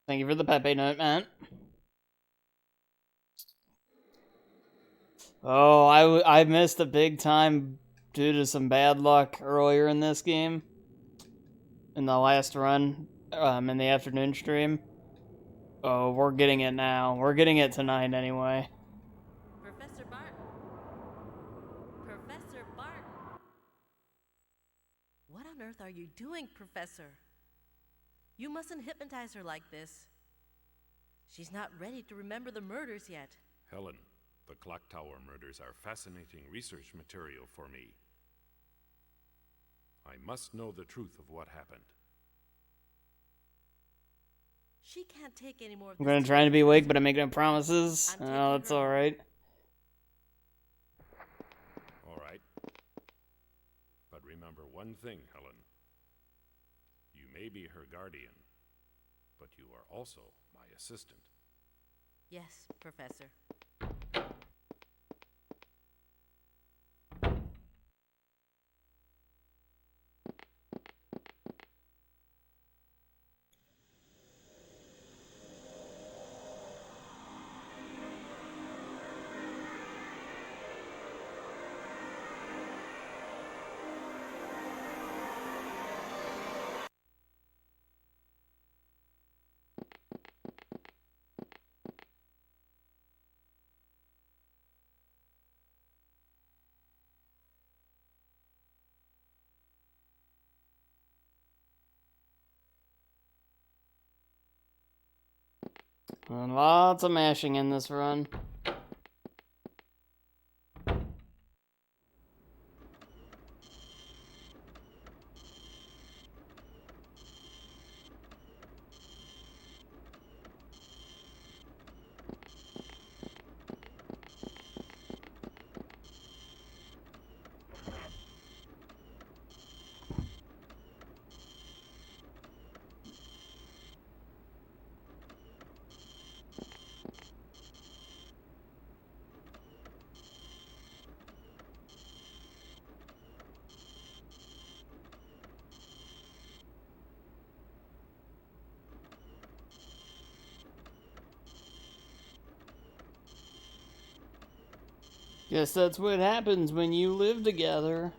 Thank you for the Pepe note, man. Oh, I missed a big time due to some bad luck earlier in this game. In the last run, in the afternoon stream. Oh, we're getting it now. We're getting it tonight anyway. Professor Bart. Professor Bart. What on earth are you doing, Professor? You mustn't hypnotize her like this. She's not ready to remember the murders yet. Helen, the clock tower murders are fascinating research material for me. I must know the truth of what happened. She can't take any more of I'm this. gonna try to be awake, but I'm making promises. I'm Oh, that's taking her. alright. All right. But remember one thing, Helen. You may be her guardian, but you are also my assistant. Yes, Professor. And lots of mashing in this run. Guess that's what happens when you live together.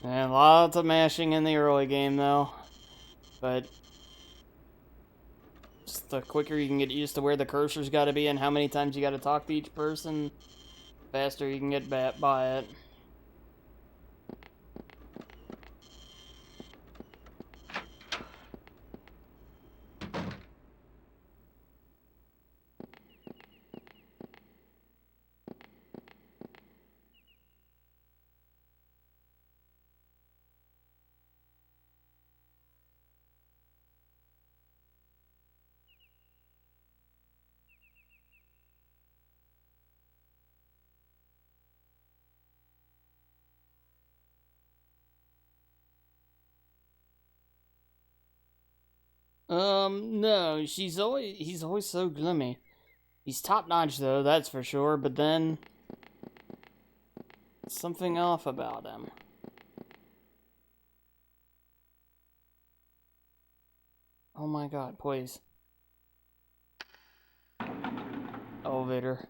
And lots of mashing in the early game, though. But just the quicker you can get used to where the cursor's got to be and how many times you got to talk to each person, faster you can get by it. No, he's always so gloomy. He's top notch though, that's for sure, but then something off about him. Oh my god, please. Elevator.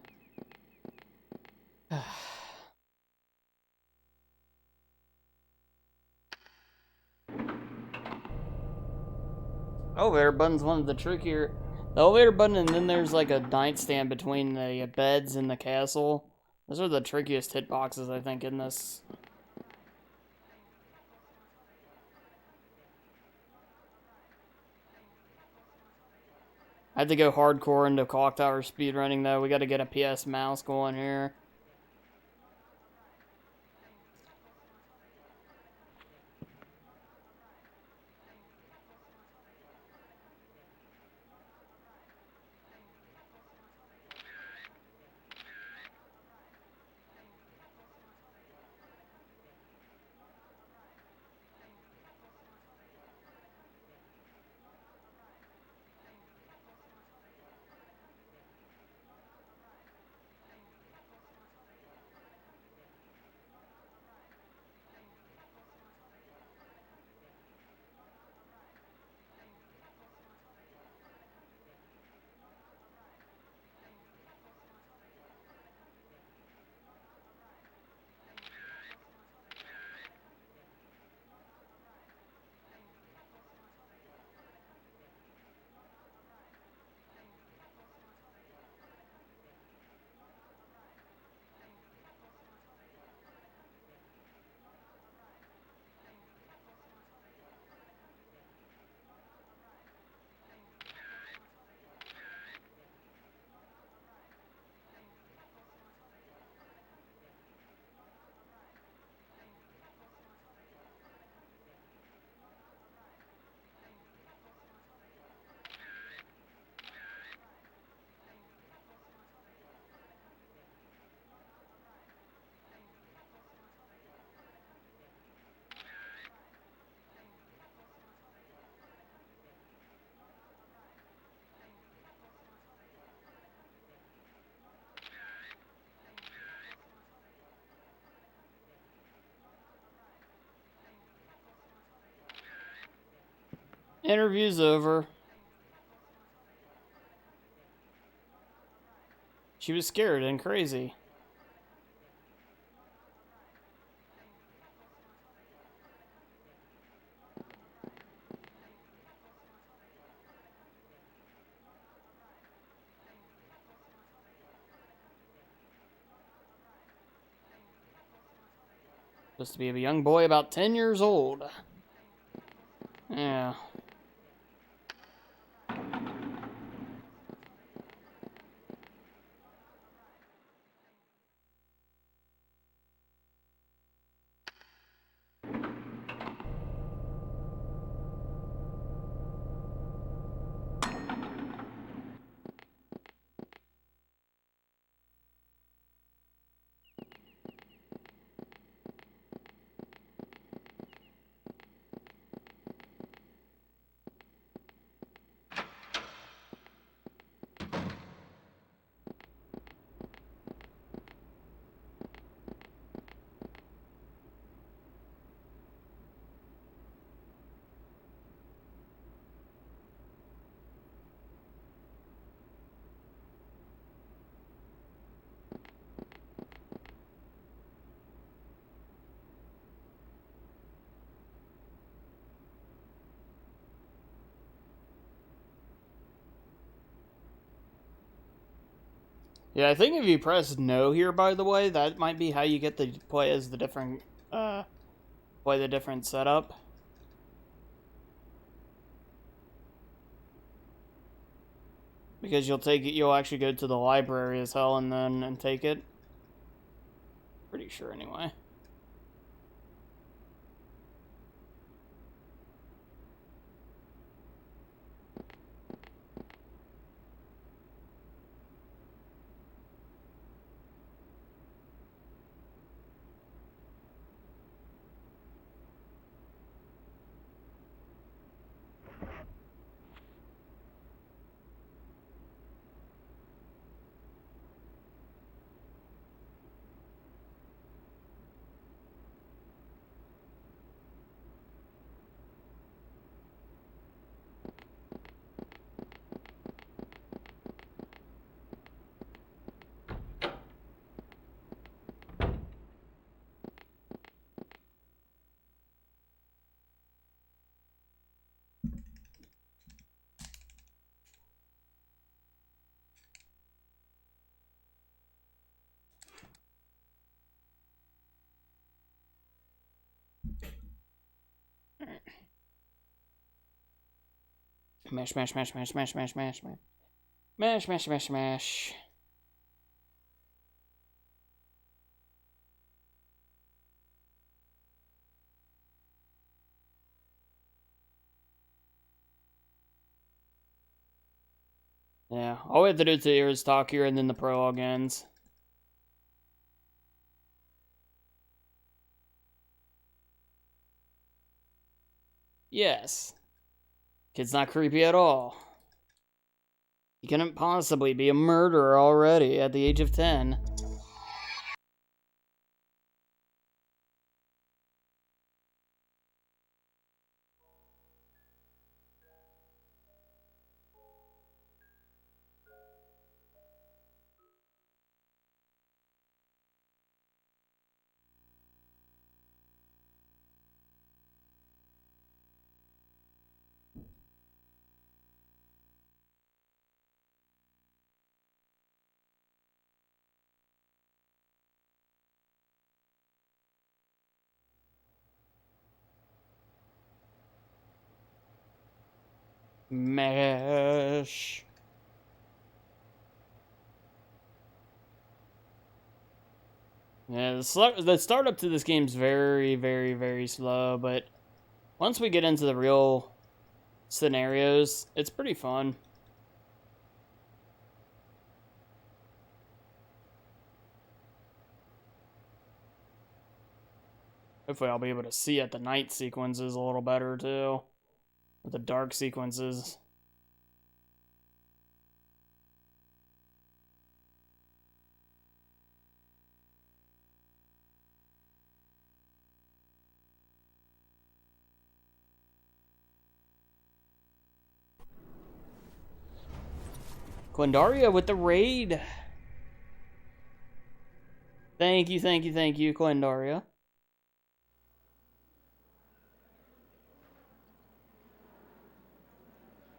Elevator button's one of the trickier. The elevator button, and then there's like a nightstand between the beds in the castle. Those are the trickiest hitboxes, I think, in this. I had to go hardcore into Clock Tower speedrunning, though. We got to get a PS mouse going here. Interview's over. She was scared and crazy. Supposed to be a young boy about 10 years old. Yeah. Yeah, I think if you press no here, by the way, that might be how you get to play as the different, play the different setup. Because you'll actually go to the library as hell and take it. Pretty sure anyway. Mash, mash, mash, mash, mash, mash, mash, mash. Mash, mash, mash, mash. Yeah, all we have to do here is talk here and then the prologue ends. Yes. Kid's not creepy at all. He couldn't possibly be a murderer already at the age of 10. Mash. Yeah, the startup to this game's very, very, very slow, but once we get into the real scenarios, it's pretty fun. Hopefully I'll be able to see at the night sequences a little better, too. With the dark sequences. Quindaria with the raid. Thank you, thank you, thank you, Quindaria.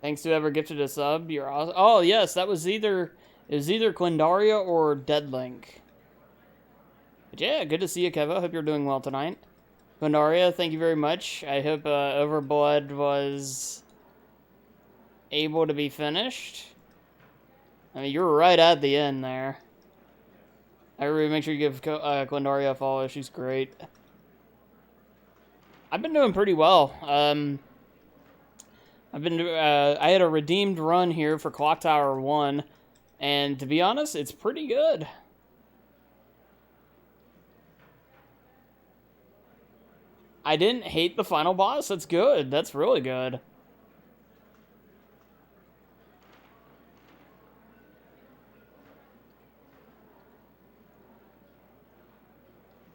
Thanks to whoever gifted a sub. You're awesome. Oh yes, that was either Quindaria or Deadlink. But yeah, good to see you, Keva. Hope you're doing well tonight. Quindaria, thank you very much. I hope Overblood was able to be finished. I mean, you're right at the end there. I really make sure you give Quindaria a follow. She's great. I've been doing pretty well. I had a redeemed run here for Clock Tower 1, and to be honest, it's pretty good. I didn't hate the final boss. That's good. That's really good.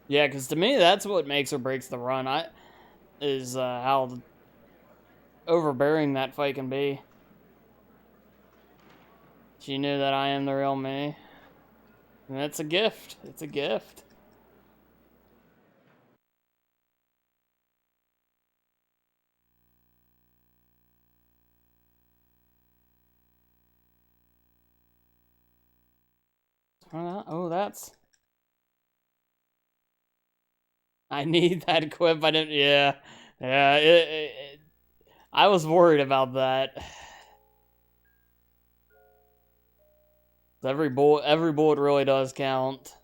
Yeah, because to me, that's what makes or breaks the run. Is how overbearing that fight can be. She knew that I am the real me. And that's a gift. It's a gift. Oh, that's... I need that equip. I didn't... Yeah. Yeah, I was worried about that. Every bullet really does count.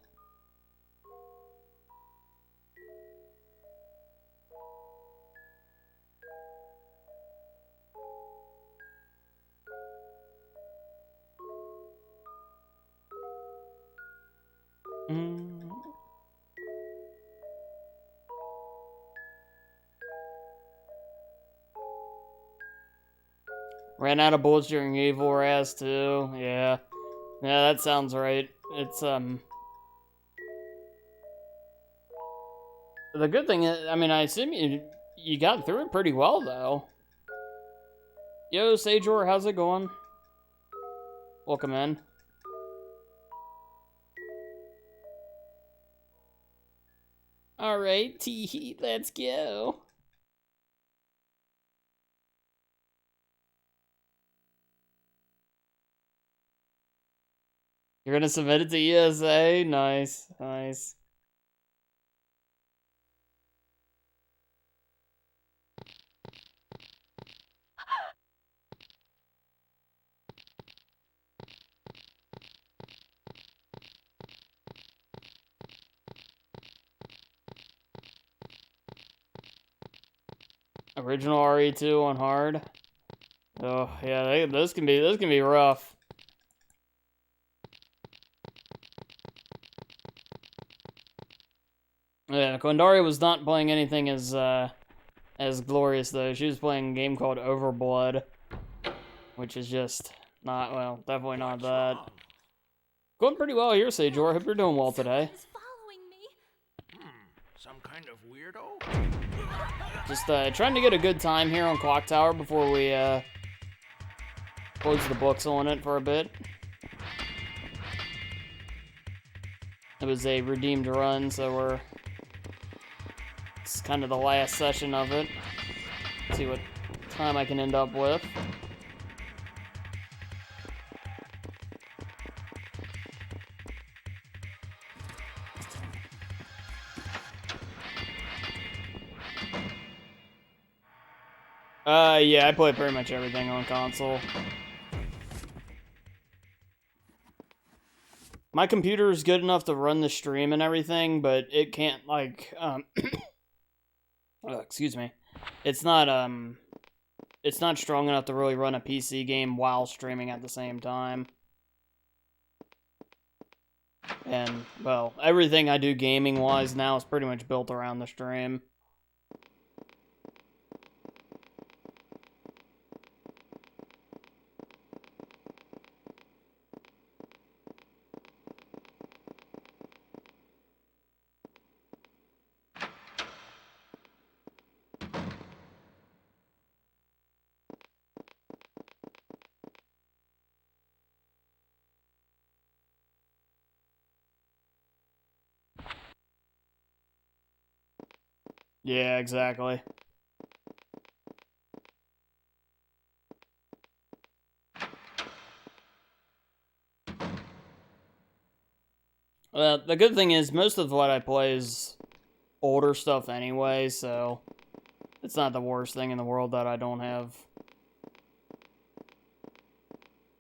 Ran out of bullets during Evil Raz too. Yeah. Yeah, that sounds right. It's the good thing is, I mean, I assume you got through it pretty well though. Yo, Sajor, how's it going? Welcome in. Alright, tee let's go. You're gonna submit it to ESA? Nice, nice. Original RE2 on hard. Oh yeah, those can be rough. Yeah, Quandari was not playing anything as glorious though. She was playing a game called Overblood, which is just not, well, definitely not that. Going pretty well here, Sajor. Hope you're doing well today. Is following me. Some kind of weirdo? Just trying to get a good time here on Clock Tower before we close the books on it for a bit. It was a redeemed run, so it's kind of the last session of it. See what time I can end up with. Yeah, I play pretty much everything on console. My computer is good enough to run the stream and everything, but it can't, like, excuse me. It's not strong enough to really run a PC game while streaming at the same time. And, well, everything I do gaming-wise now is pretty much built around the stream. Yeah, exactly. The good thing is, most of what I play is older stuff anyway, so it's not the worst thing in the world that I don't have,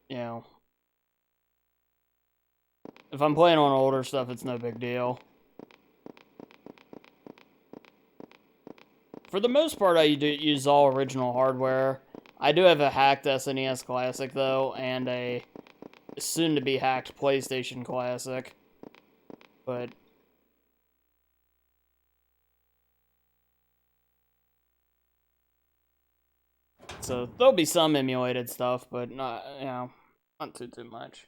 you know. If I'm playing on older stuff, it's no big deal. For the most part, I do use all original hardware. I do have a hacked SNES Classic, though, and a soon-to-be hacked PlayStation Classic. But so there'll be some emulated stuff, but not, you know, not too much.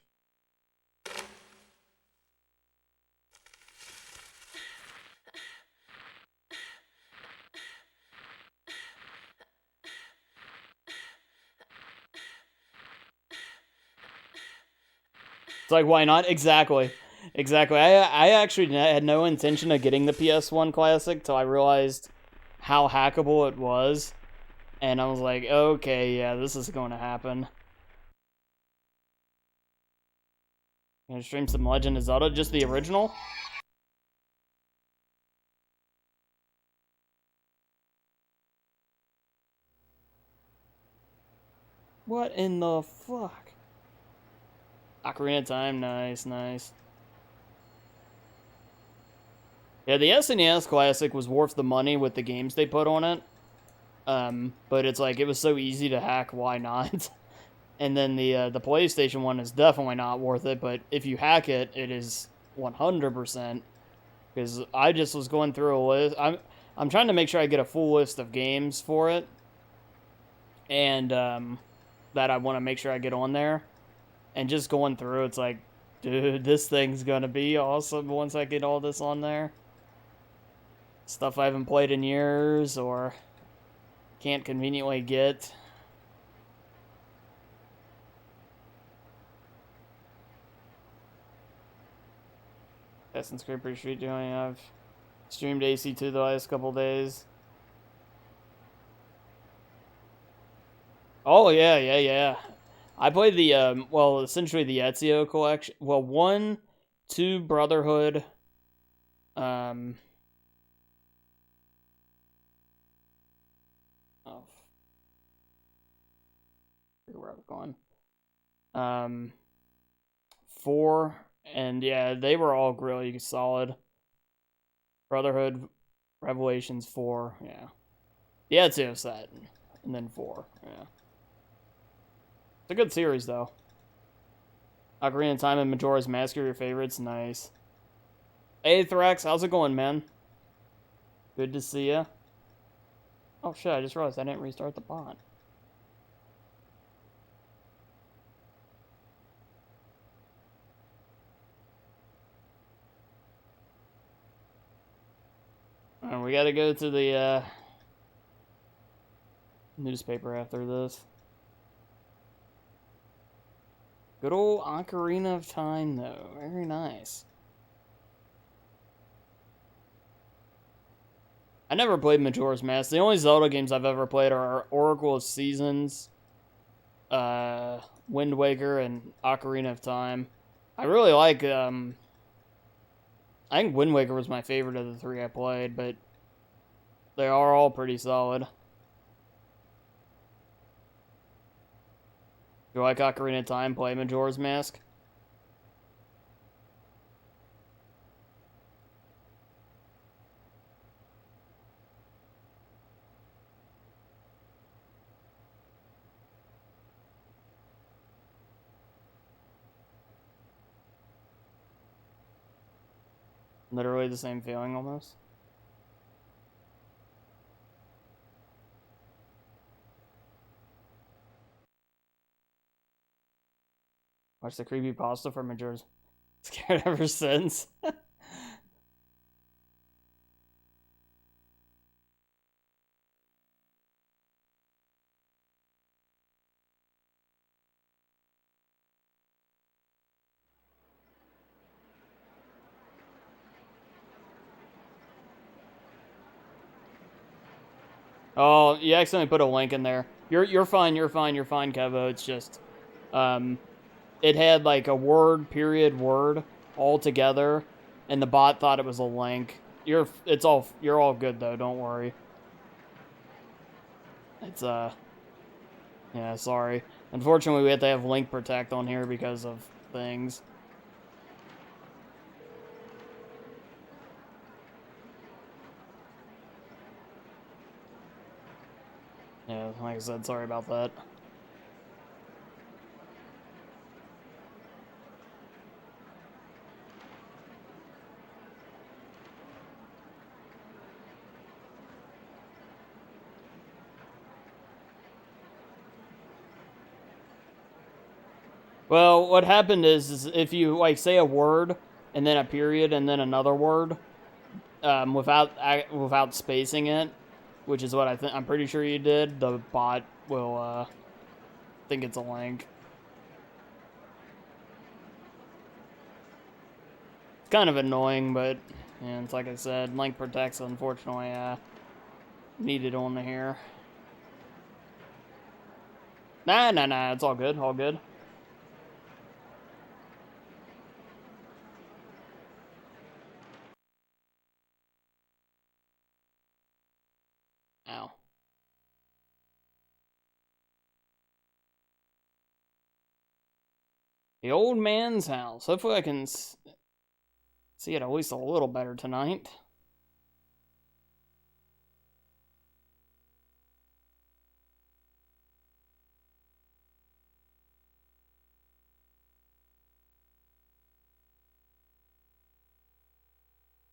It's like, why not? Exactly. Exactly. I actually had no intention of getting the PS1 Classic till I realized how hackable it was. And I was like, okay, yeah, this is going to happen. Gonna stream some Legend of Zelda, just the original? What in the fuck? Ocarina of Time, nice, nice. Yeah, the SNES Classic was worth the money with the games they put on it. But it's like, it was so easy to hack, why not? And then the PlayStation one is definitely not worth it, but if you hack it, it is 100%. Because I just was going through a list. I'm trying to make sure I get a full list of games for it. And, that I want to make sure I get on there. And just going through, it's like, dude, this thing's gonna be awesome once I get all this on there. Stuff I haven't played in years, or can't conveniently get. Assassin's Creed pretty sweet doing. I've streamed AC2 the last couple days. Oh, yeah. I played the, well, essentially the Ezio collection. Well, 1, 2, Brotherhood. Oh. Where I was going. 4, and yeah, they were all really solid. Brotherhood, Revelations 4, yeah. Yeah, 2 set. And then 4. Yeah. It's a good series, though. Ocarina of Time and Majora's Mask are your favorites. Nice. Hey, Thrax, how's it going, man? Good to see ya. Oh, shit, I just realized I didn't restart the bot. Alright, we gotta go to the, newspaper after this. Good old Ocarina of Time, though. Very nice. I never played Majora's Mask. The only Zelda games I've ever played are Oracle of Seasons, Wind Waker, and Ocarina of Time. I really like, I think Wind Waker was my favorite of the 3 I played, but they are all pretty solid. Do you like Ocarina of Time? Play Majora's Mask? Literally the same feeling, almost. Watch the creepypasta for Majora's. Scared ever since. Oh, you accidentally put a link in there. You're fine, Kevo. It's just, it had like a word, period, word all together, and the bot thought it was a link. You're all good though. Don't worry. It's yeah, sorry. Unfortunately, we have to have link protect on here because of things. Yeah, like I said, sorry about that. Well, what happened is if you like say a word and then a period and then another word, without spacing it, which is what I'm pretty sure you did, the bot will think it's a link. It's kind of annoying, but yeah, it's like I said, link protects unfortunately needed on here. Nah, it's all good, all good. Ow. The old man's house. Hopefully I can see it at least a little better tonight.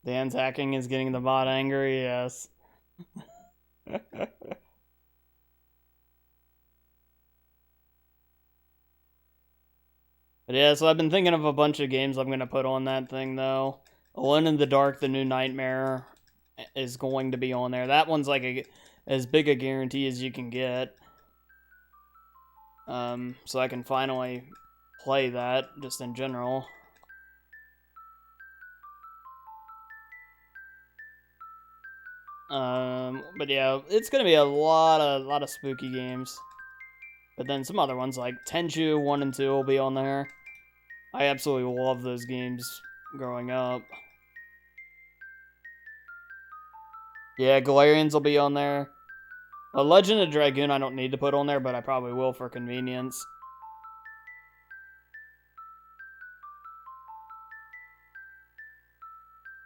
Dan's hacking is getting the bot angry, yes. But yeah, so I've been thinking of a bunch of games I'm going to put on that thing, though. Alone in the Dark, The New Nightmare is going to be on there. That one's like as big a guarantee as you can get. So I can finally play that, just in general. But yeah, it's going to be a lot of spooky games. But then some other ones like Tenchu 1 and 2 will be on there. I absolutely love those games growing up. Yeah, Galarians will be on there. A Legend of Dragoon I don't need to put on there, but I probably will for convenience.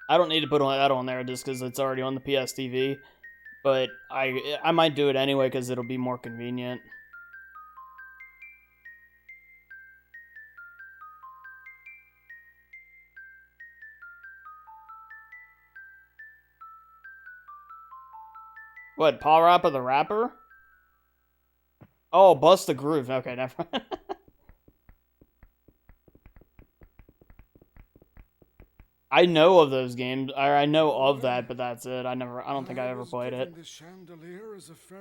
I don't need to put that on there just because it's already on the PS TV. But I might do it anyway because it'll be more convenient. What, Paw Rappa the Rapper? Oh, Bust the Groove. Okay, never mind. I know of those games. I know of that, but that's it. I don't think I ever played it.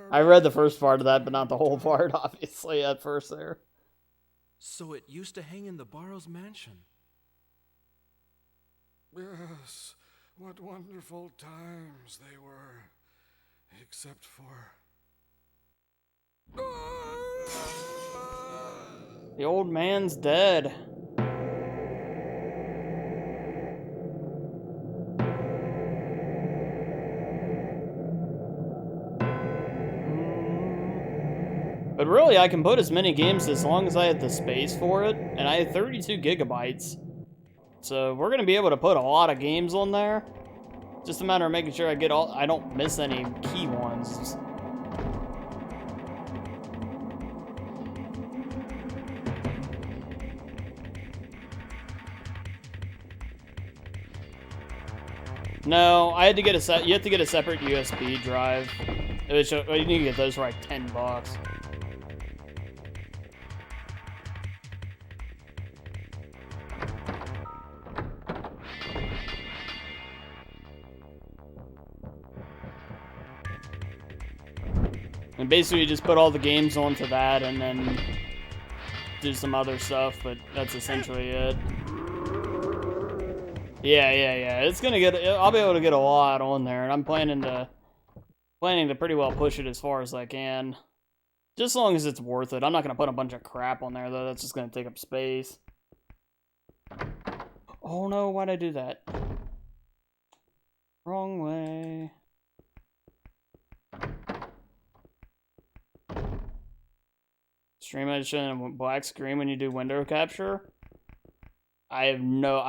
I read the first part of that, but not the whole part, obviously, at first there. So it used to hang in the Barrows mansion. Yes, what wonderful times they were. Except for... The old man's dead. But really, I can put as many games as long as I had the space for it, and I had 32 gigabytes. So we're gonna be able to put a lot of games on there. Just a matter of making sure I don't miss any key ones. No, I had to get you have to get a separate USB drive. Which, you need to get those for like $10. And basically, you just put all the games onto that and then do some other stuff, but that's essentially it. Yeah. It's gonna I'll be able to get a lot on there, and I'm planning to pretty well push it as far as I can. Just as long as it's worth it. I'm not gonna put a bunch of crap on there, though. That's just gonna take up space. Oh no, why'd I do that? Wrong way. Stream edition and black screen when you do window capture. I have no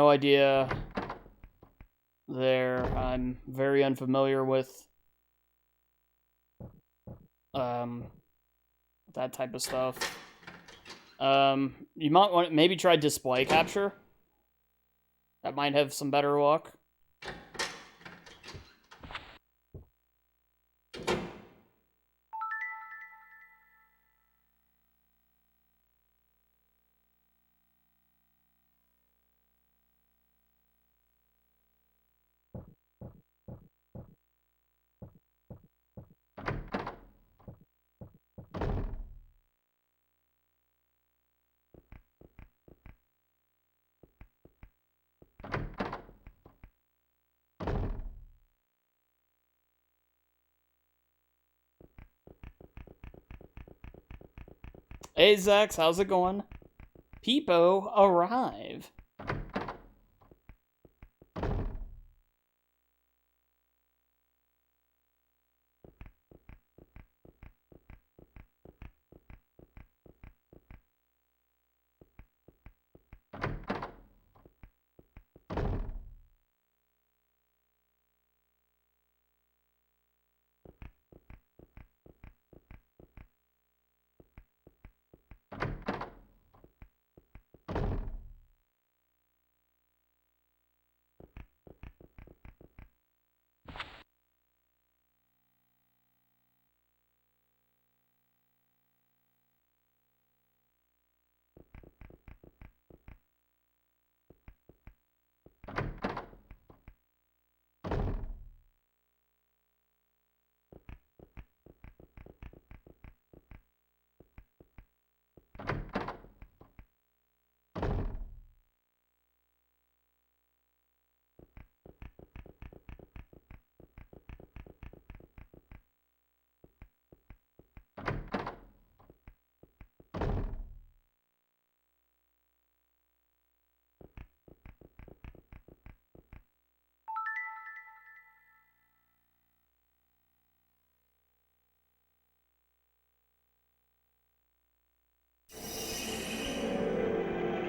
idea there. I'm very unfamiliar with that type of stuff. You might want maybe try display capture. That might have some better luck. Hey Zax, how's it going? Peepo, arrive.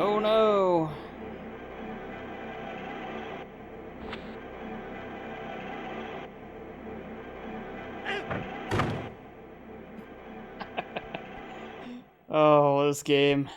Oh no. this game.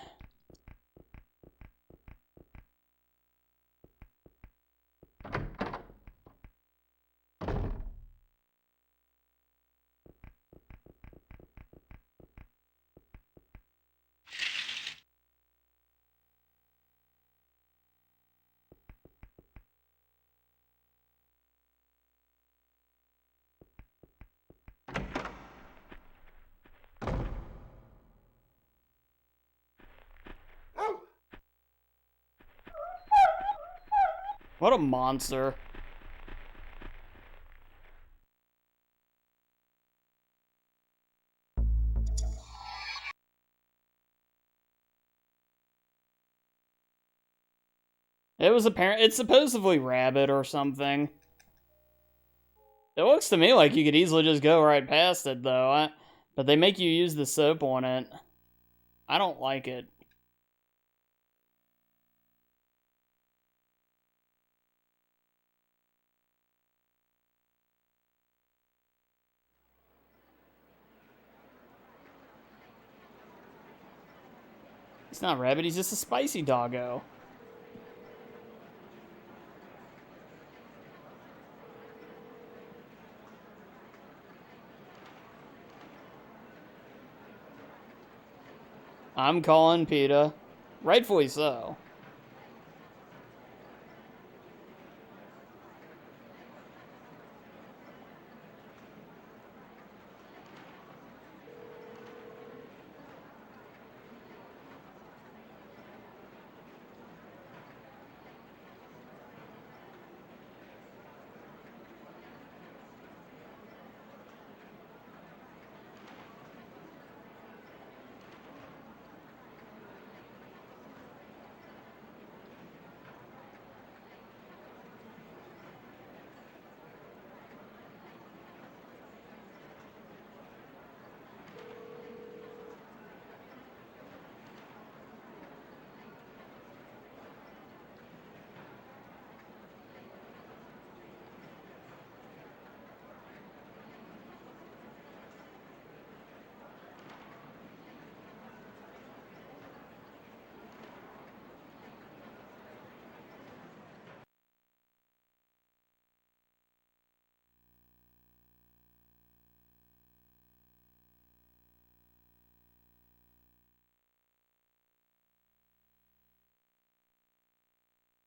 What a monster. It was apparent. It's supposedly rabbit or something. It looks to me like you could easily just go right past it, though. But they make you use the soap on it. I don't like it. He's not rabbit, he's just a spicy doggo. I'm calling PETA. Rightfully so.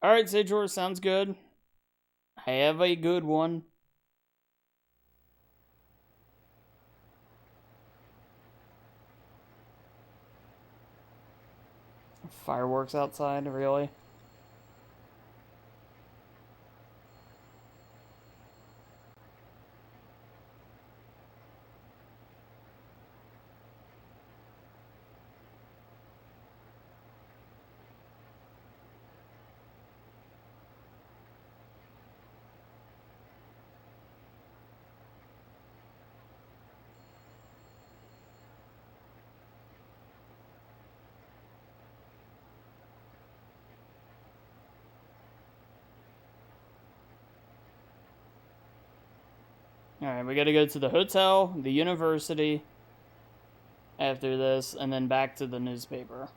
Alright, Sagor, sounds good. Have a good one. Fireworks outside, really? Alright, we gotta go to the hotel, the university, after this, and then back to the newspaper.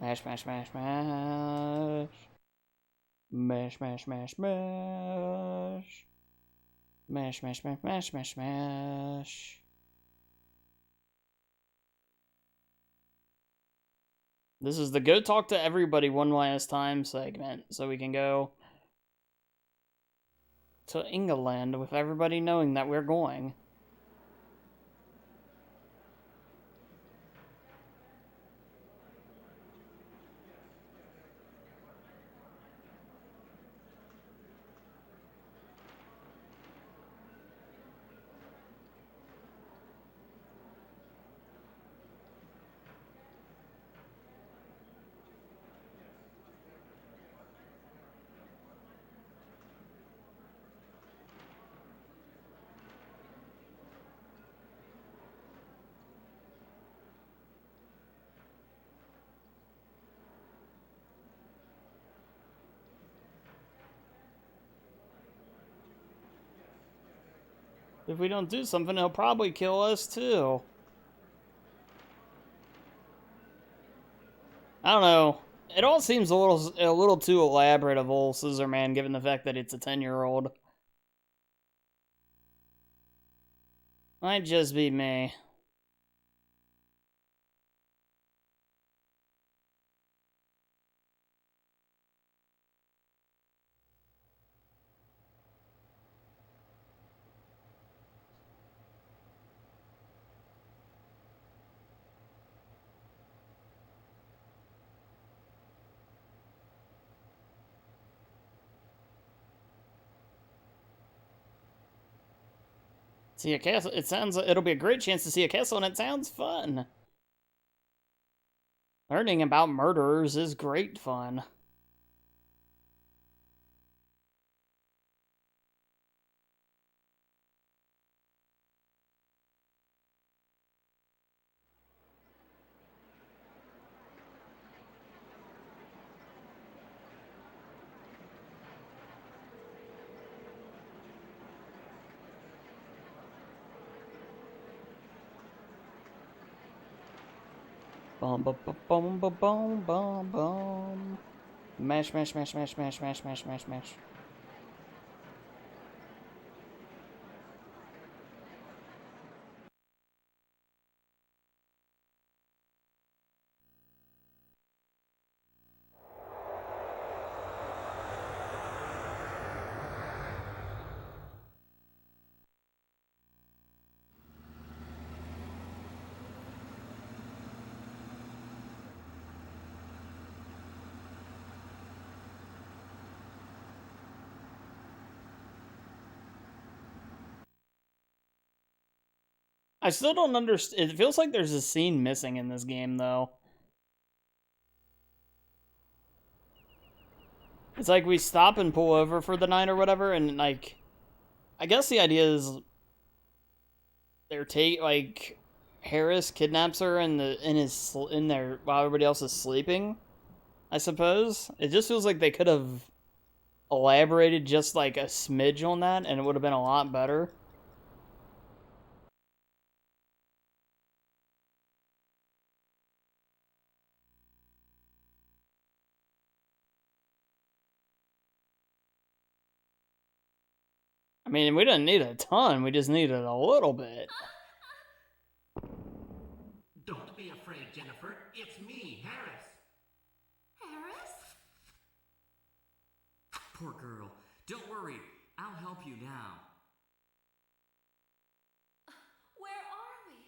Mash, mash, mash, mash. Mash, mash, mash, mash. Mash, mash, mash, mash, mash, mash. This is the go talk to everybody one last time segment, so we can go to England with everybody knowing that we're going. If we don't do something, he'll probably kill us too. I don't know. It all seems a little too elaborate of old Scissorman, given the fact that it's a 10-year-old. Might just be me. See a castle. It sounds. It'll be a great chance to see a castle, and it sounds fun. Learning about murderers is great fun. Bum bum bum bum bum bum bum bum. Mash mash mash mash mash mash mash mash mash. I still don't understand. It feels like there's a scene missing in this game, though. It's like we stop and pull over for the night or whatever, and like, I guess the idea is like Harris kidnaps her in there while everybody else is sleeping. I suppose it just feels like they could have elaborated just like a smidge on that, and it would have been a lot better. I mean, we didn't need a ton, we just needed a little bit. Don't be afraid, Jennifer. It's me, Harris. Harris? Poor girl. Don't worry. I'll help you now. Where are we?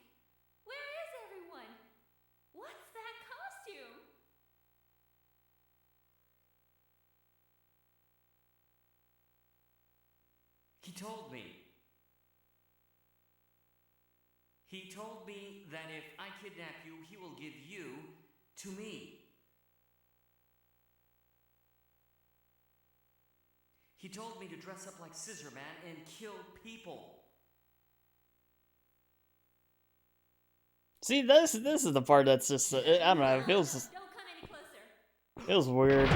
Where is everyone? What's that costume? He told me. He told me that if I kidnap you, he will give you to me. He told me to dress up like Scissorman and kill people. See, this is the part that's just I don't know. It feels Don't come any closer. feels weird.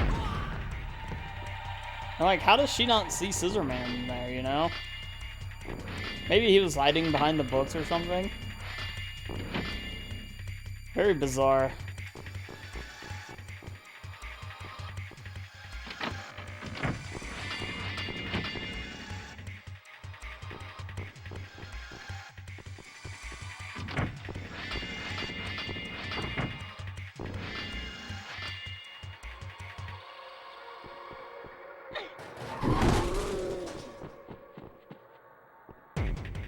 I'm like, how does she not see Scissorman there? You know? Maybe he was hiding behind the books or something. Very bizarre.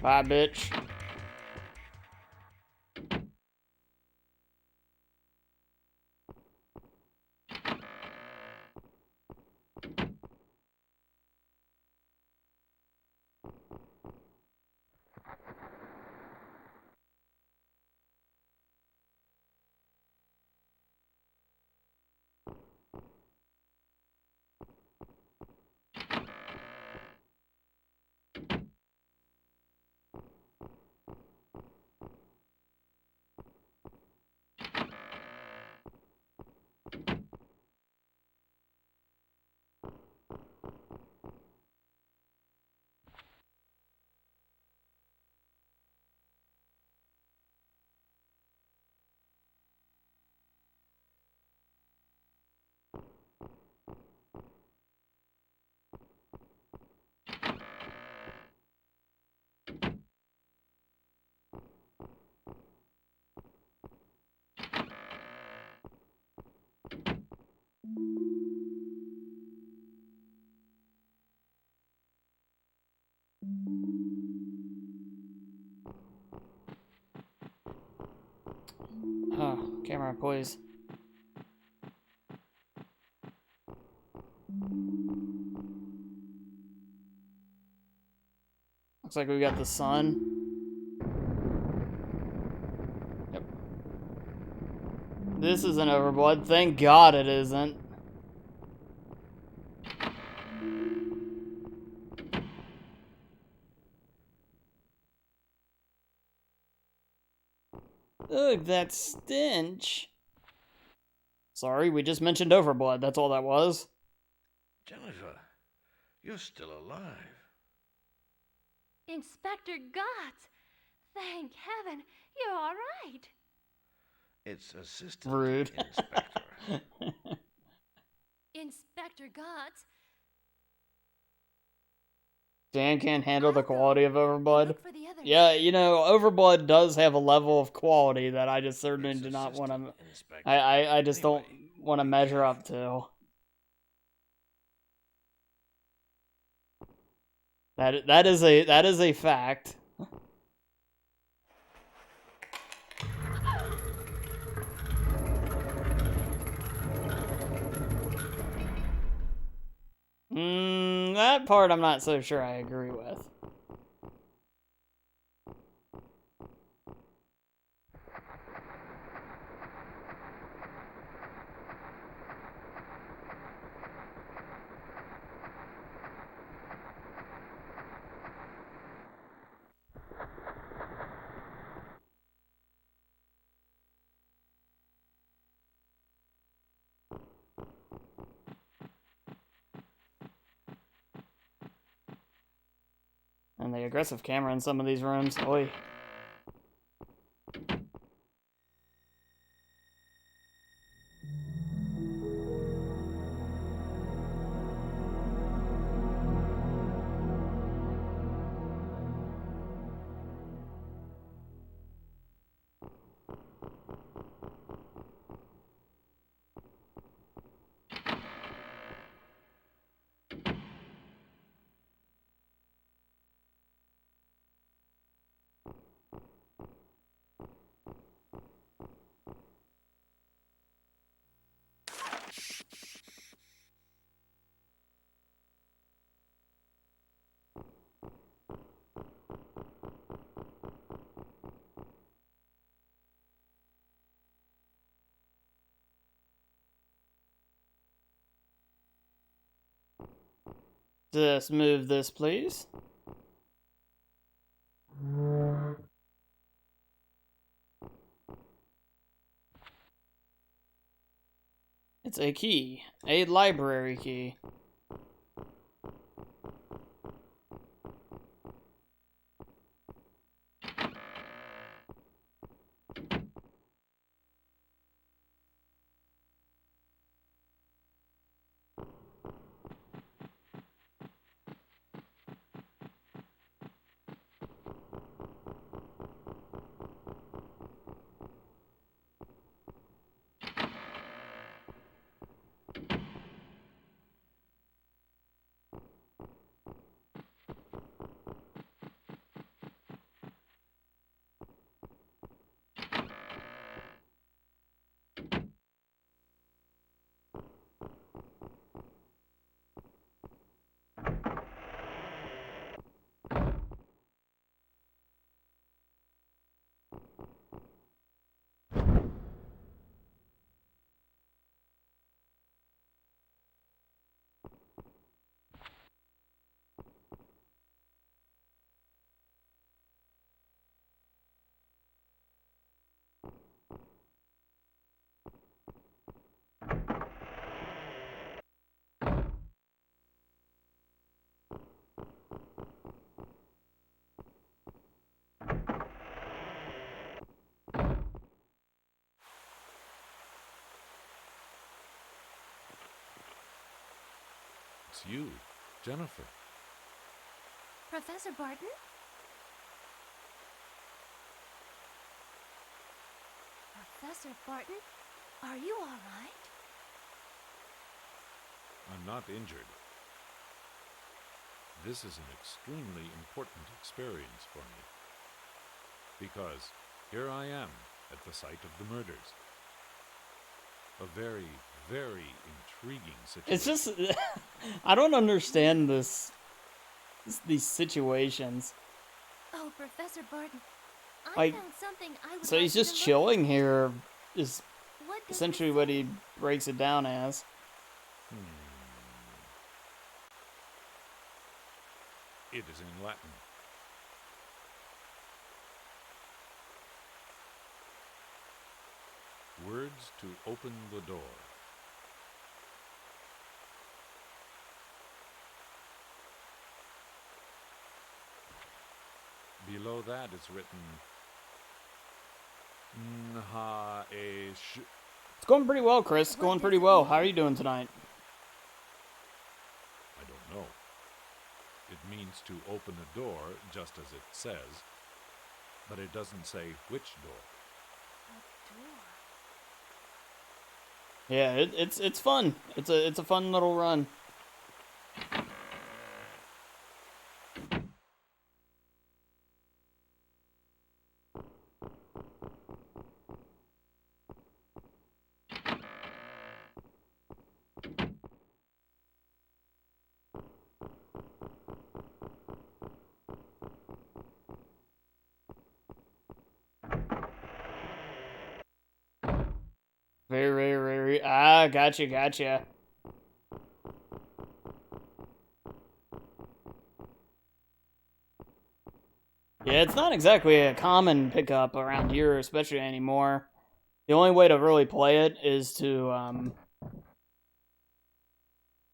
Bye, bitch. Camera, please. Looks like we got the sun. Yep. This isn't Overblood. Thank God it isn't. Ugh, that stench. Sorry, we just mentioned Overblood. That's all that was. Jennifer, you're still alive. Inspector Gotts! Thank heaven, you're all right. It's Assistant Rude. Inspector. Inspector Gotts, Dan can't handle the quality of Overblood. look for the others. Yeah, you know, Overblood does have a level of quality that I just certainly It's do not want to. Assistant Inspector. I just don't Anyway, want to be measure careful. up to. That is a fact. That part I'm not so sure I agree with. And the aggressive camera in some of these rooms. Oi. Just move this, please. It's a key. A library key. It's you, Jennifer. Professor Barton? Professor Barton, are you all right? I'm not injured. This is an extremely important experience for me. Because here I am at the site of the murders. A very, very intriguing situation. It's just, I don't understand these situations. Oh, Professor Barton, I Like, found something I would so like he's you just to look chilling at. here, is What does essentially it what say? he breaks it down as. It is in Latin. Words to open the door. Below that is written Nha-e-sh. It's going pretty well, Chris. It's What going does pretty it well. mean? How are you doing tonight? I don't know. It means to open a door, just as it says, but it doesn't say which door. Yeah, it's fun. It's a fun little run. Very. Ah, gotcha. Yeah, it's not exactly a common pickup around here, especially anymore. The only way to really play it is to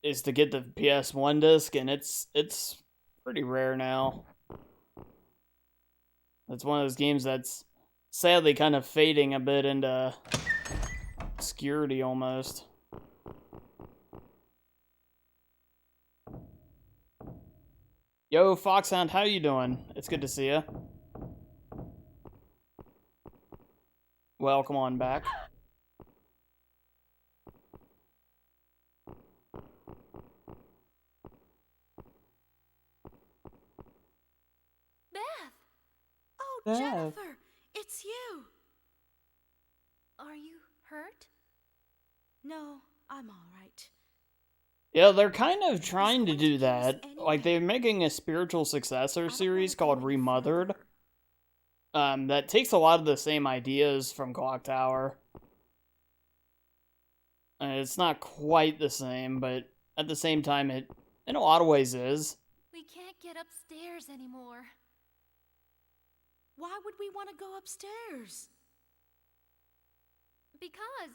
get the PS1 disc, and it's pretty rare now. It's one of those games that's sadly kind of fading a bit into obscurity almost. Yo, Foxhound, how you doing? It's good to see you. Welcome on back. Beth! Oh, Beth. Jennifer, it's you. Are you hurt? No, I'm all right. Yeah, they're kind of trying to going to do kill us that. Like, anyway. they're making a spiritual successor don't series wanna go called any Remothered. further. That takes a lot of the same ideas from Clock Tower. It's not quite the same, but at the same time, it in a lot of ways is. We can't get upstairs anymore. Why would we want to go upstairs? Because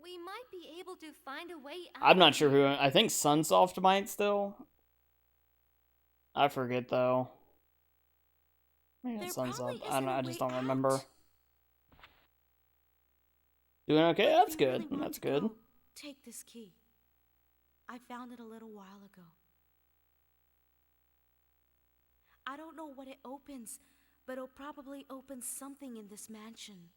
we might be able to find a way out. I'm not of sure who. here. I think Sunsoft might still. I forget though. Maybe it's There Sunsoft. probably I don't know. isn't a I just way don't remember. out. Doing okay? But if That's you good. really want That's to good. go, take this key. I found it a little while ago. I don't know what it opens, but it'll probably open something in this mansion.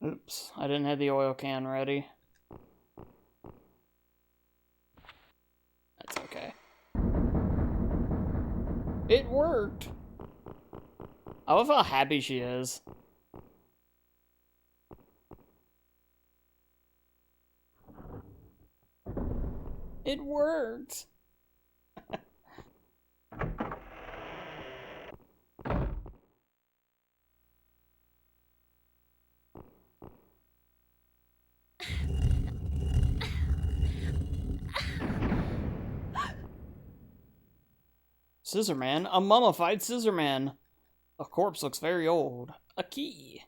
Oops, I didn't have the oil can ready. That's okay. It worked. I love how happy she is. It worked. Scissorman? A mummified Scissorman. The corpse looks very old. A key.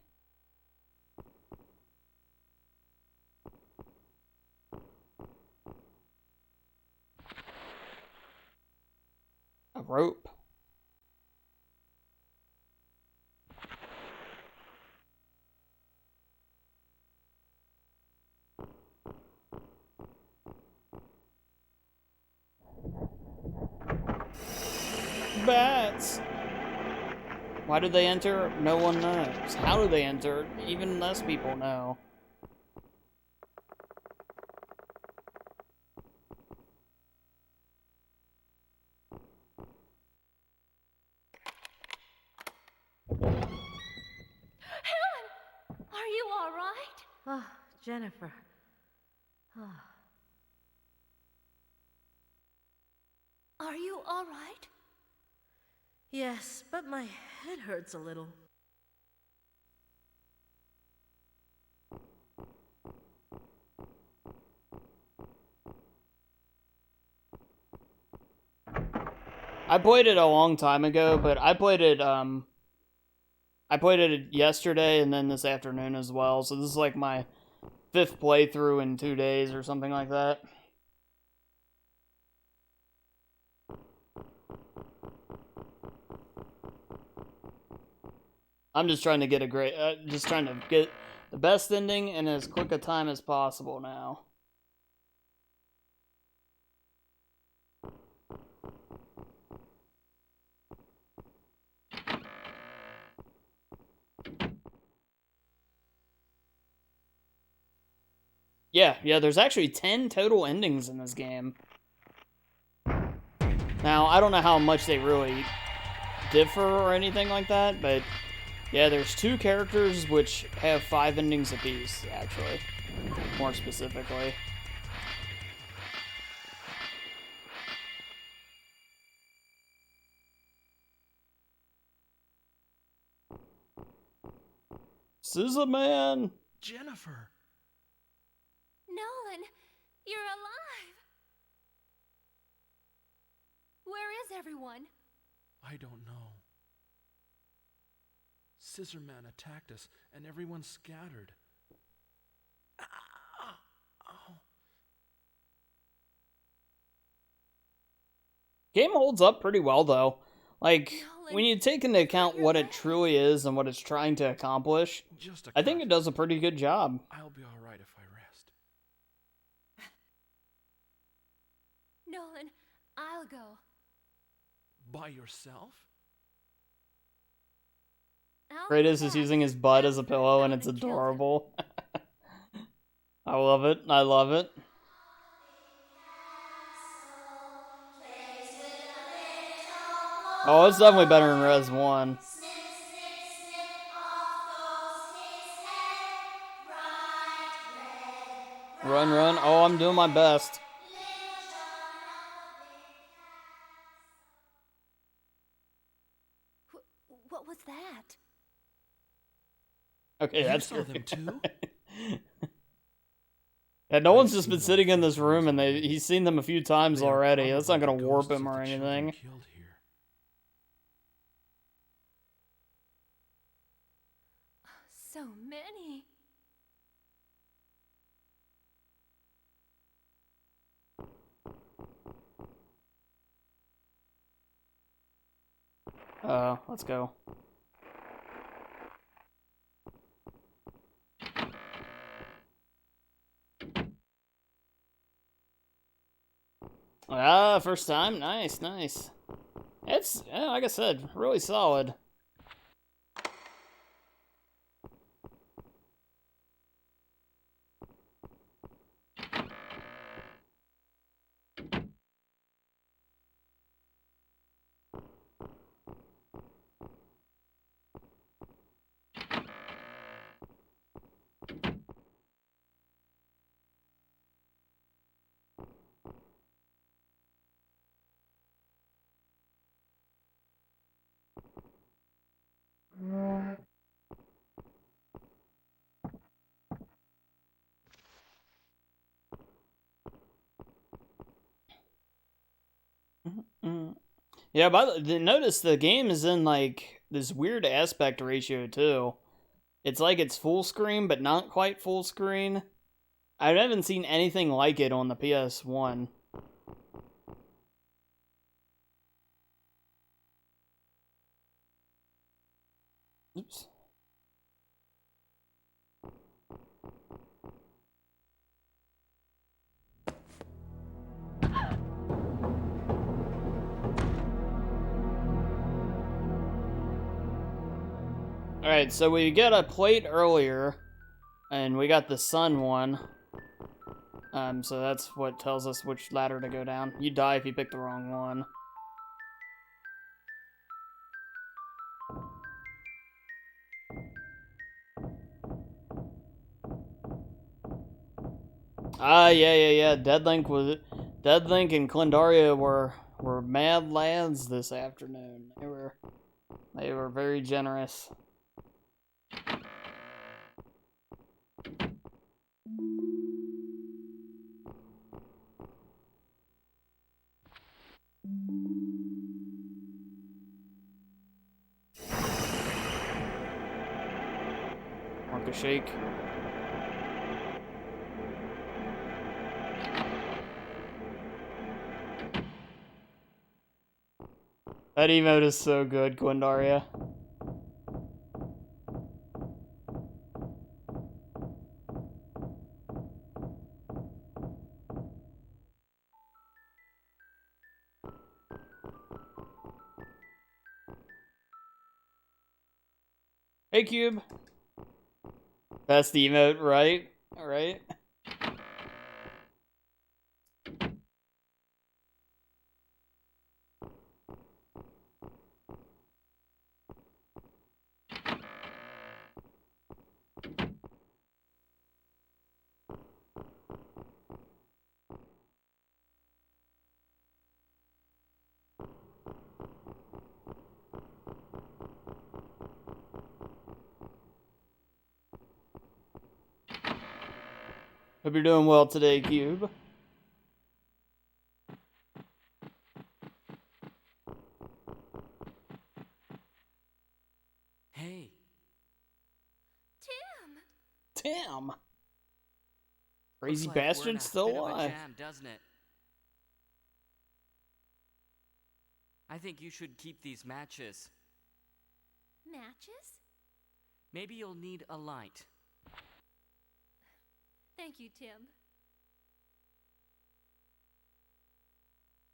A rope. Bats. Why do they enter? No one knows. How do they enter? Even less people know. Are you all right? Oh, Jennifer. Oh. Are you all right? Yes, but my head hurts a little. I played it a long time ago, but I played it yesterday and then this afternoon as well. So this is like my 5th playthrough in 2 days or something like that. I'm just trying to get just trying to get the best ending in as quick a time as possible now. Yeah, there's actually 10 total endings in this game. Now, I don't know how much they really differ or anything like that, but yeah, there's 2 characters which have 5 endings apiece, actually, more specifically. Scissorman! Jennifer! Nolan, you're alive. Where is everyone? I don't know. Scissorman attacked us, and everyone scattered. Ow. Game holds up pretty well, though. Like, Nolan, when you take into account what it truly is and what it's trying to accomplish, Just a I think cut. it does a pretty good job. I'll be all right if I rest. Nolan, I'll go. By yourself? I'll Kratos go is back using his butt as a after I pillow, found and it's killed him. adorable. I love it. I love it. Oh, it's definitely better than Res 1. Run, run. Oh, I'm doing my best. What was that? Okay, You that's saw them too? Yeah, no I've one's just seen been them sitting in a few this room, and times already. he's seen them a few times They are already. That's not probably gonna the warp ghosts him of or the children anything. killed here. So many. Let's go. Ah, first time? Nice, nice. It's, yeah, like I said, really solid. Yeah, notice the game is in, like, this weird aspect ratio too. It's like it's full screen, but not quite full screen. I haven't seen anything like it on the PS1. Oops. Alright, so we got a plate earlier, and we got the sun one. So that's what tells us which ladder to go down. You die if you pick the wrong one. Yeah. Deadlink and Clendaria were mad lads this afternoon. They were very generous. Mark a shake. That emote is so good, Gwendaria. Hey, Cube. That's the emote, right? Alright. Hope you're doing well today, Cube. Hey. Tim! Crazy Looks like we're in bastard a still bit of a alive. jam, doesn't it? I think you should keep these matches. Matches? Maybe you'll need a light. Thank you, Tim.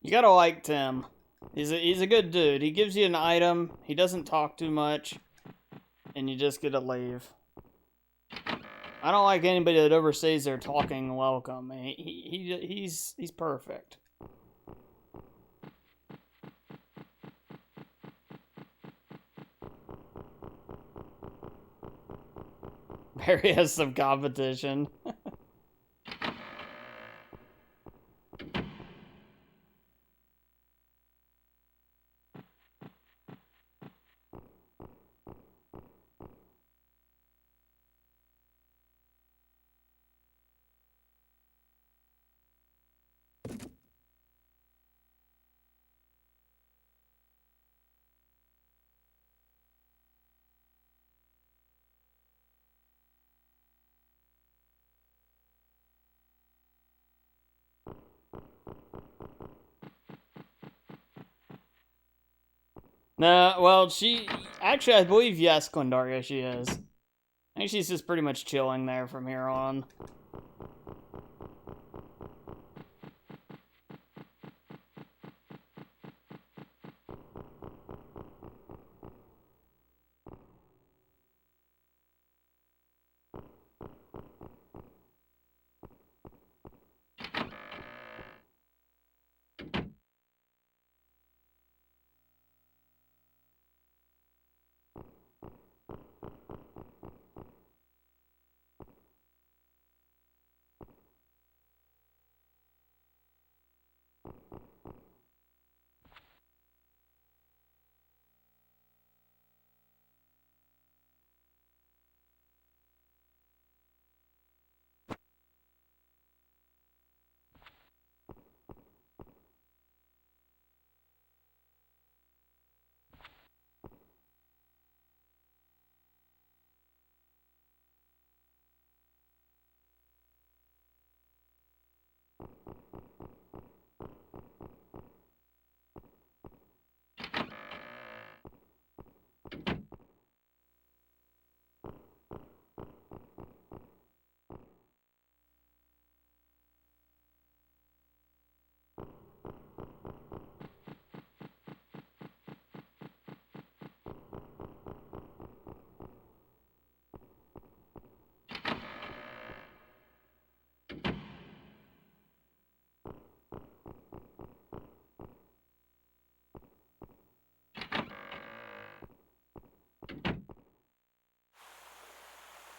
You gotta like Tim. He's a good dude. He gives you an item, he doesn't talk too much, and you just get to leave. I don't like anybody that overstays their talking welcome. He's perfect. Barry has some competition. No, well, actually, I believe, yes, Glendaria, she is. I think she's just pretty much chilling there from here on.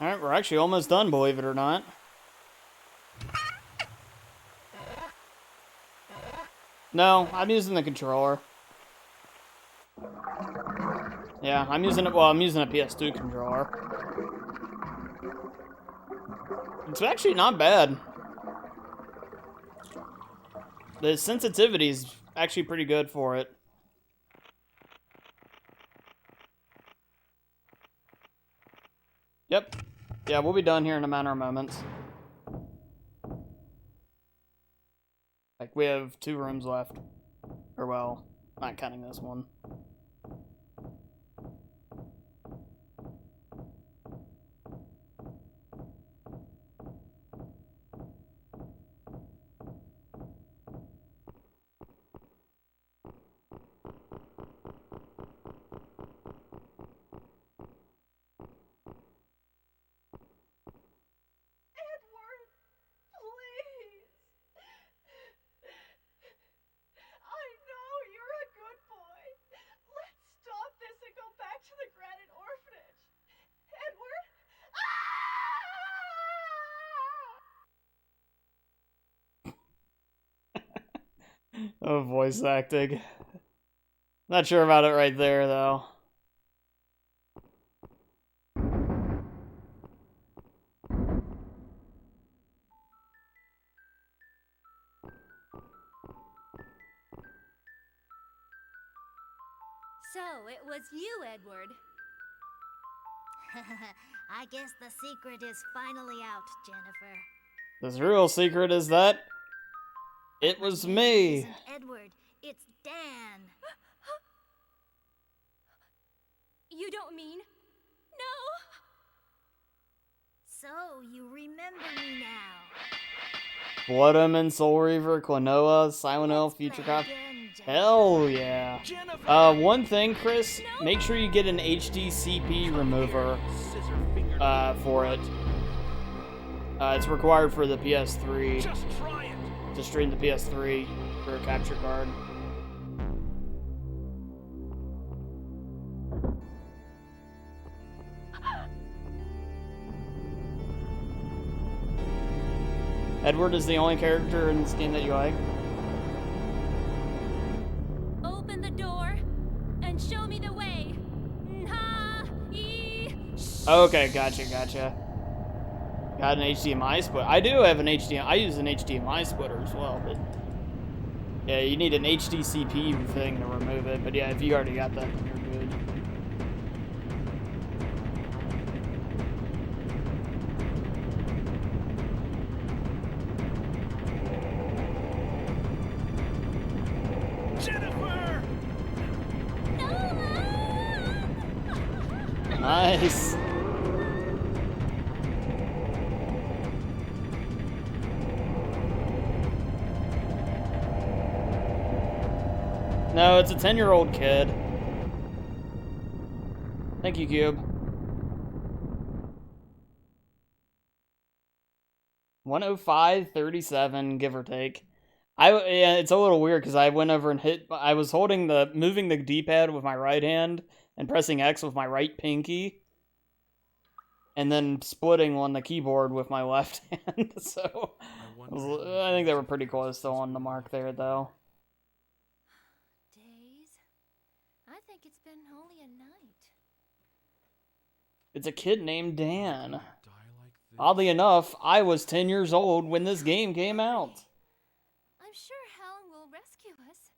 Alright, we're actually almost done, believe it or not. No, I'm using the controller. Yeah, I'm using it. Well, I'm using a PS2 controller. It's actually not bad. The sensitivity is actually pretty good for it. Yep. Yeah, we'll be done here in a matter of moments. Like, we have 2 rooms left. Or, well, not counting this one. Edward, please. I know you're a good boy. Let's stop this and go back to the Granite Orphanage. Edward? Ah! Oh, voice acting. Not sure about it right there, though. So, it was you, Edward. I guess the secret is finally out, Jennifer. The real secret is that it was It me. isn't Edward, it's Dan. You don't mean... No! So, you remember me now. Blood Omen, Soul Reaver, Klonoa, Silent Hill, Let's Future play Cop. again, Jennifer. Hell yeah. Jennifer! One thing, Chris, make sure you get an HDCP remover for it. It's required for the PS3 Just try it. to stream the PS3 for a capture card. Edward is the only character in this game that you like. Open the door and show me the way. Okay, gotcha. Got an HDMI splitter. I do have an HDMI. I use an HDMI splitter as well, but yeah, you need an HDCP thing to remove it. But yeah, if you already got that, then you're good. Jennifer! Nice. No, it's a 10-year-old kid. Thank you, Cube. 105.37, give or take. Yeah, it's a little weird because I went over and hit. I was moving the D-pad with my right hand and pressing X with my right pinky, and then splitting on the keyboard with my left hand. So I think they were pretty close though on the mark there, though. Days? I think it's been only a night. It's a kid named Dan. Die like this. Oddly enough, I was 10 years old when this game came out. I'm sure Helen will rescue us.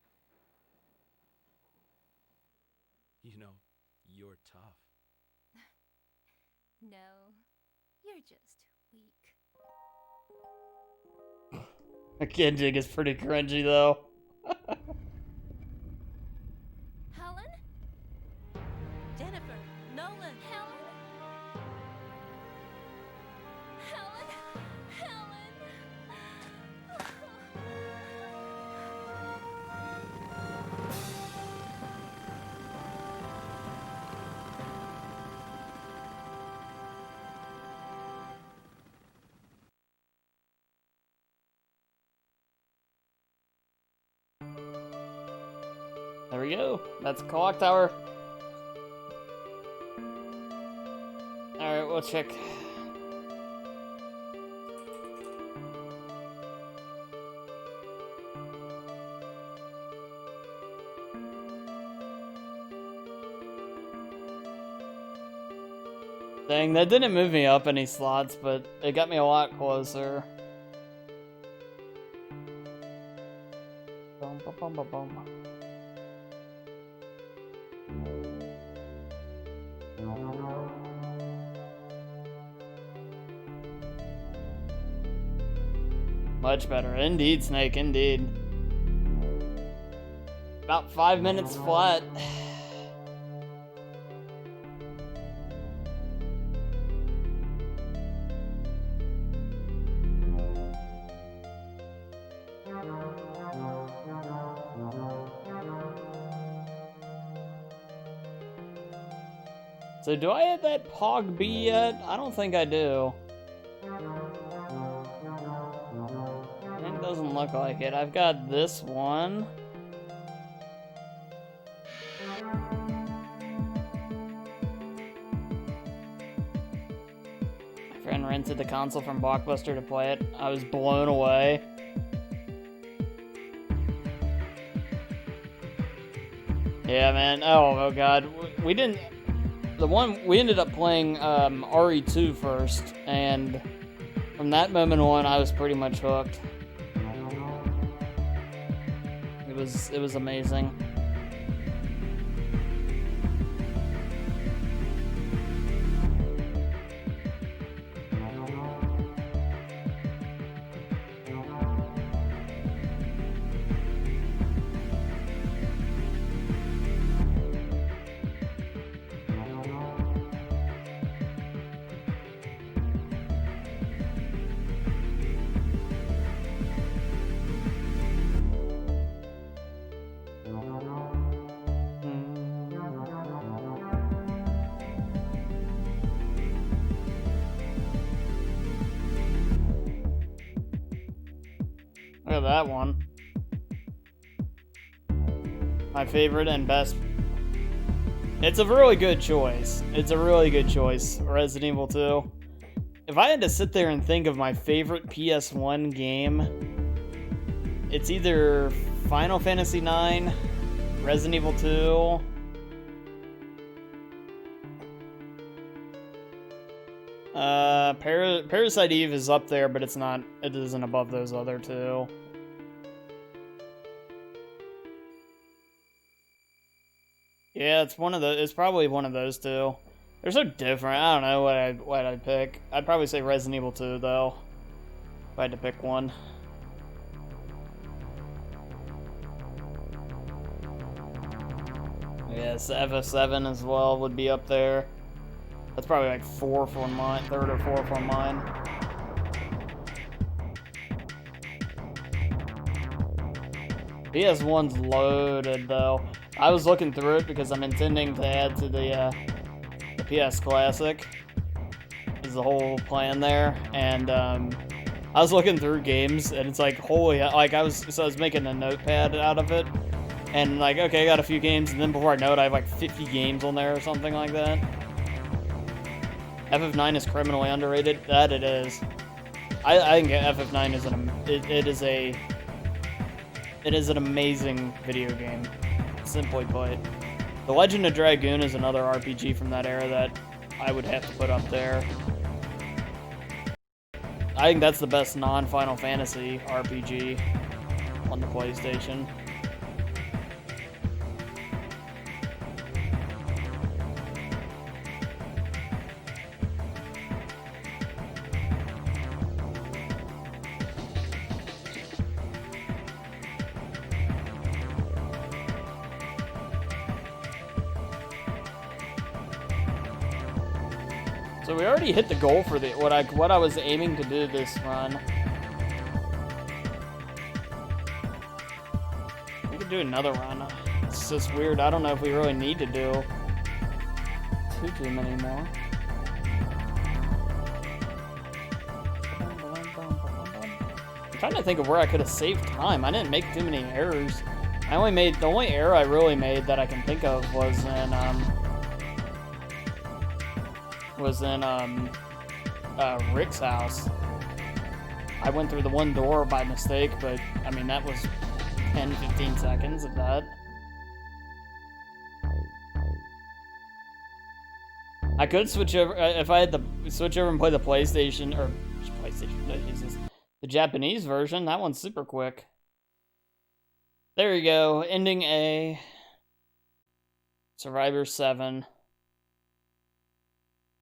You know, you're tough. No, you're just weak. The ending is pretty cringy though. Helen? Jennifer, Nolan, Helen? Helen? Helen? There we go. That's clock tower. Alright, we'll check. Dang, that didn't move me up any slots, but it got me a lot closer. Bum, bum, bum, bum, bum. Much better. Indeed, Snake, indeed. About 5 minutes flat. So do I have that Pog B yet? I don't think I do. It doesn't look like it. I've got this one. My friend rented the console from Blockbuster to play it. I was blown away. Yeah, man. Oh god. We didn't... The one... We ended up playing RE2 first, and from that moment on, I was pretty much hooked. It was amazing. Look at that one. My favorite and best. It's a really good choice. It's a really good choice, Resident Evil 2. If I had to sit there and think of my favorite PS1 game, it's either Final Fantasy IX, Resident Evil 2, Parasite Eve is up there, but it isn't above those other two. Yeah, it's probably one of those two. They're so different. I don't know what I'd pick. I'd probably say Resident Evil 2 though, if I had to pick one. Yes, FF7 as well would be up there. That's probably like third or fourth on mine. PS1's loaded though. I was looking through it because I'm intending to add to the PS Classic. Is the whole plan there, and I was looking through games, and it's like holy, like I was making a notepad out of it, and like okay, I got a few games, and then before I know it, I have like 50 games on there or something like that. FF9 is criminally underrated. That it is. I think FF9 is an amazing video game. Simply put, The Legend of Dragoon is another RPG from that era that I would have to put up there. I think that's the best non-Final Fantasy RPG on the PlayStation. So we already hit the goal for the what I was aiming to do this run. We could do another run. It's just weird. I don't know if we really need to do too many more. I'm trying to think of where I could have saved time. I didn't make too many errors. The only error I really made that I can think of was in Rick's house. I went through the one door by mistake, but I mean that was 10-15 seconds of that. I could switch over if I had to switch over and play the PlayStation or Jesus, the Japanese version. That one's super quick. There you go. Ending A. Survivor 7.